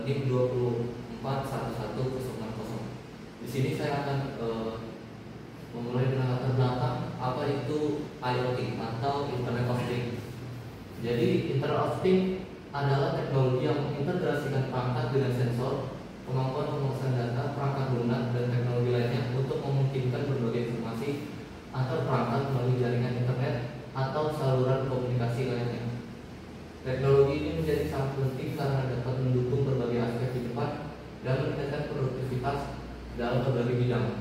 NIM 241110. Di sini saya akan memulai dengan latar belakang apa itu IoT atau Internet of Things. Jadi Internet of Things adalah teknologi yang mengintegrasikan perangkat dengan sensor, kemampuan pemrosesan data, perangkat lunak, dan teknologi lainnya untuk memungkinkan berbagai informasi antar perangkat melalui jaringan internet atau saluran komunikasi lainnya. Teknologi ini menjadi sangat penting karena dapat mendukung berbagai aspek kehidupan dan meningkatkan produktivitas dalam berbagai bidang.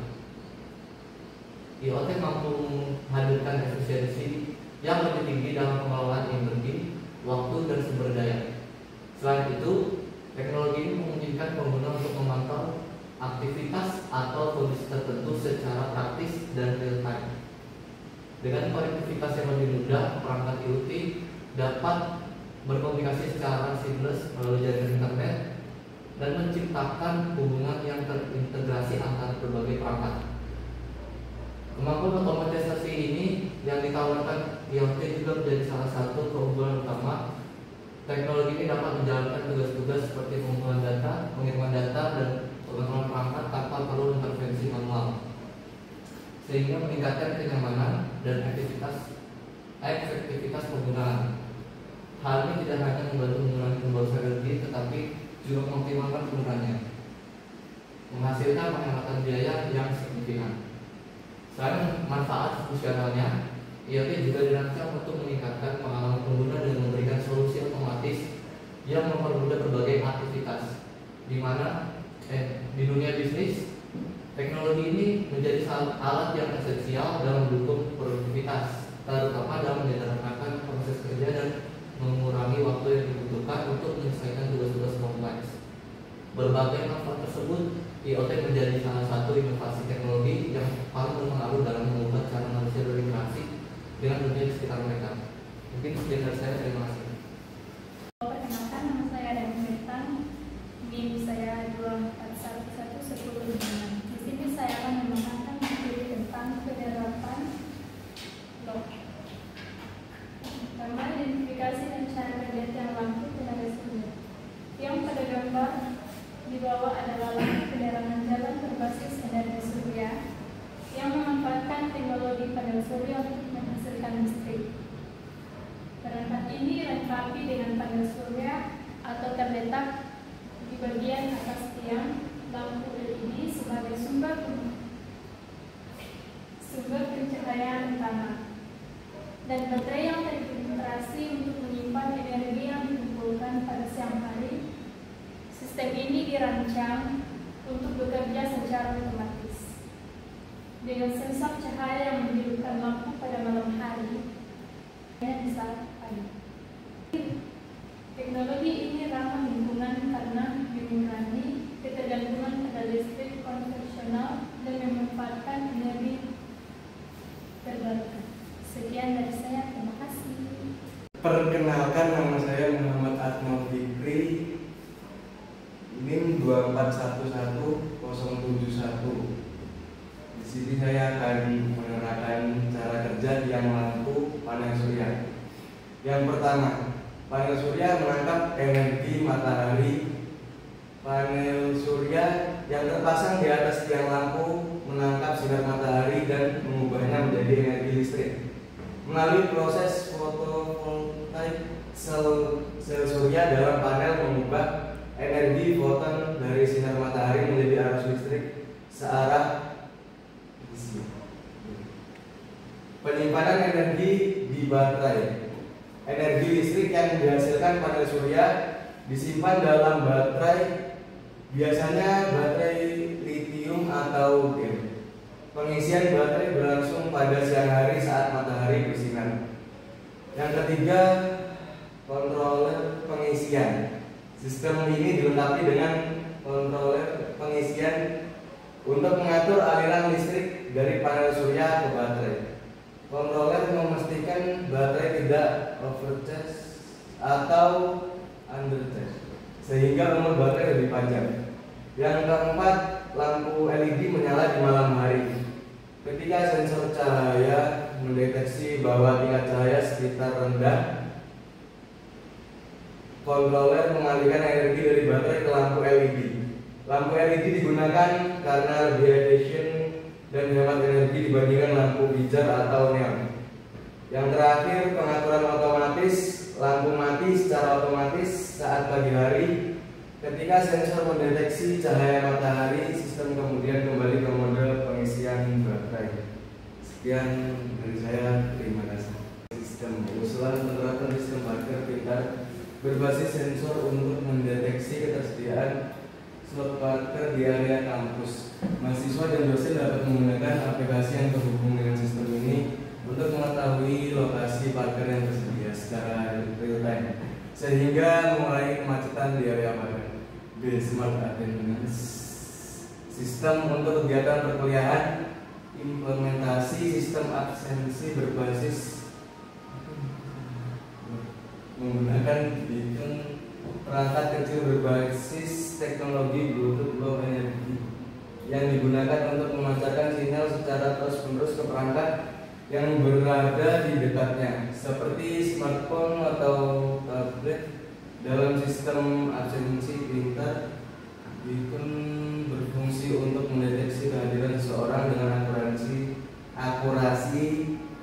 IoT mampu menghadirkan efisiensi yang lebih tinggi dalam pengelolaan energi, waktu, dan sumber daya. Selain itu, teknologi ini memungkinkan pengguna untuk memantau aktivitas atau kondisi tertentu secara praktis dan real time. Dengan konektivitas yang lebih mudah, perangkat IoT dapat berkomunikasi secara seamless melalui jaringan internet dan menciptakan hubungan yang terintegrasi antara berbagai perangkat. Kemampuan otomatisasi ini yang ditawarkan IoT juga menjadi salah satu keunggulan utama. Teknologi ini dapat menjalankan tugas-tugas seperti pengumpulan data, pengiriman data, dan pengontrolan perangkat tanpa perlu intervensi manual, sehingga meningkatkan kenyamanan dan efektivitas penggunaan. Hal ini tidak hanya membantu mengurangi pemborosan energi, tetapi juga mengoptimalkan penggunaannya, menghasilkan penghematan biaya yang signifikan. Selain manfaat fungsionalnya, IoT juga dirancang untuk meningkatkan pengalaman pengguna dan memberikan solusi otomatis yang mempermudah berbagai aktivitas. Di mana di dunia bisnis, teknologi ini menjadi alat yang esensial dalam mendukung produktivitas, terutama dalam menyederhanakan proses kerja dan mengurangi waktu yang dibutuhkan untuk menyelesaikan tugas-tugas kompleks. Berbagai manfaat tersebut, IoT menjadi salah satu inovasi teknologi yang paling berpengaruh dalam mengubah cara manusia berinteraksi dengan dunia di sekitar mereka. Mungkin sekian dari saya, terima kasih. Perkenalkan, nama saya Dani Metan, NIM saya 241110. Di sini saya akan menerangkan materi tentang penerapan blok. Pertama, identifikasi dan cara kerja tiang lampu tenaga surya. Yang pada gambar di bawah adalah lampu penerangan jalan berbasis energi surya yang memanfaatkan teknologi panel surya untuk menghasilkan listrik. Perangkat ini dilengkapi dengan panel surya atau terletak di bagian atas tiang lampu LED sebagai sumber pencahayaan utama, dan baterai yang terintegrasi untuk menyimpan energi yang dikumpulkan pada siang hari. Sistem ini dirancang untuk bekerja secara otomatis dengan sensor cahaya yang menghidupkan lampu pada malam hari dan di saat pagi. Teknologi ini ramah lingkungan karena mengurangi ketergantungan pada listrik konvensional dan memanfaatkan energi terbarukan. Sekian dari saya, terima kasih. Perkenalkan, nama saya Muhammad Akmal Fikri, NIM 24111071. Di sini saya akan menerangkan cara kerja tiang lampu panel surya. Yang pertama, panel surya menangkap energi matahari. Panel surya yang terpasang di atas tiang lampu menangkap sinar matahari dan mengubahnya menjadi energi listrik. Melalui proses fotovoltaik, sel surya dalam panel mengubah energi foton dari sinar matahari menjadi arus listrik searah. Penyimpanan energi di baterai. Energi listrik yang dihasilkan panel surya disimpan dalam baterai, biasanya baterai litium atau gel. Pengisian baterai berlangsung pada siang hari saat matahari bersinar. Yang ketiga, kontroler pengisian. Sistem ini dilengkapi dengan kontroler pengisian untuk mengatur aliran listrik dari panel surya ke baterai. Kontroler memastikan baterai tidak overcharge atau undercharge, sehingga umur baterai lebih panjang. Yang keempat, lampu LED menyala di malam hari. Ketika sensor cahaya mendeteksi bahwa tingkat cahaya sekitar rendah, controller mengalihkan energi dari baterai ke lampu LED. Lampu LED digunakan karena lebih efisien dan hemat energi dibandingkan lampu pijar atau neon. Yang terakhir, pengaturan otomatis. Lampu mati secara otomatis saat pagi hari. Ketika sensor mendeteksi cahaya matahari, sistem kemudian kembali ke mode pengisian baterai. Sekian dari saya, terima kasih. Sistem usulan penerapan sistem parkir pintar berbasis sensor untuk mendeteksi ketersediaan slot parkir di area kampus. Mahasiswa dan dosen dapat menggunakan aplikasi yang terhubung dengan sistem ini untuk mengetahui lokasi parkir yang tersedia secara real time, sehingga mengurangi kemacetan di area parkir. B. Smart Attendance Sistem untuk kegiatan perkuliahan. Implementasi sistem absensi berbasis menggunakan beacon perangkat kecil berbasis teknologi Bluetooth Low Energy yang digunakan untuk memancarkan sinyal secara terus-menerus ke perangkat yang berada di dekatnya, seperti smartphone atau tablet. Dalam sistem absensi pintar, beacon berfungsi untuk mendeteksi kehadiran seseorang dengan akurasi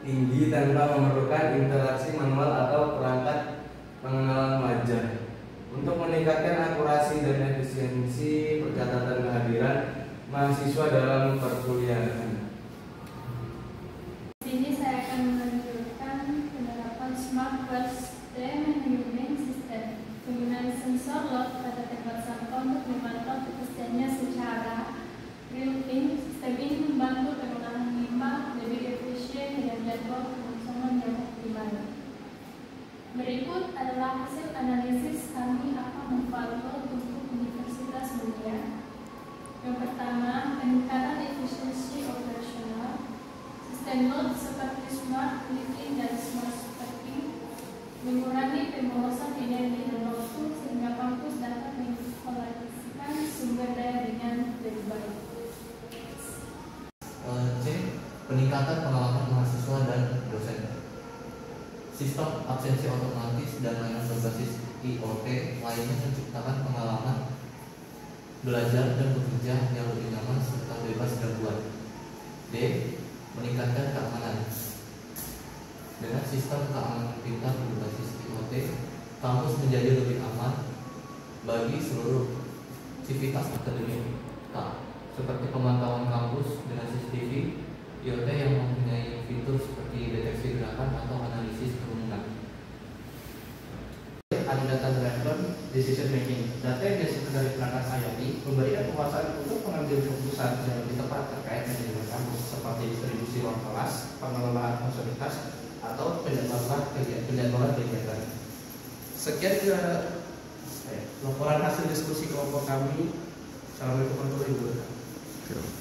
tinggi tanpa memerlukan interaksi manual atau perangkat pengenalan wajah. Untuk meningkatkan akurasi dan efisiensi pencatatan kehadiran mahasiswa dalam perkuliahan. Di sini saya akan menunjukkan penerapan Smart Birthday Management System. Penggunaan sensor load pada tempat sampah untuk memantau kepastiannya secara real-time. Sistem ini membantu pengolahan limbah lebih efisien dengan jadwal pengosongan yang optimal. Berikut adalah hasil analisis kami akan memvalidasi untuk Universitas Mulia. Yang pertama, peningkatan efisiensi operasional. Sistem load seperti smart living dan smart parking mengurangi pemborosan energi dan waktu sehingga kampus dapat mengalokasikan sumber daya dengan lebih baik. C. Peningkatan pengalaman mahasiswa dan dosen. Sistem absensi otomatis dan layanan berbasis IoT lainnya menciptakan pengalaman belajar dan bekerja yang lebih nyaman serta bebas gangguan. D. Meningkatkan keamanan. Dengan sistem keamanan pintar berbasis IoT, kampus menjadi lebih aman bagi seluruh aktivitas akademik, seperti pemantauan kampus dengan CCTV, IoT yang mempunyai fitur seperti deteksi gerakan atau analisis kerumunan. Ada data driven decision making. Data yang dihasilkan dari perangkat IoT memberikan kekuasaan untuk mengambil keputusan yang lebih tepat terkait manajemen kampus, seperti distribusi ruang kelas, pengelolaan fasilitas, atau penjadwalan kegiatan. Sekian laporan hasil diskusi kelompok kami. Assalamualaikum warahmatullahi wabarakatuh.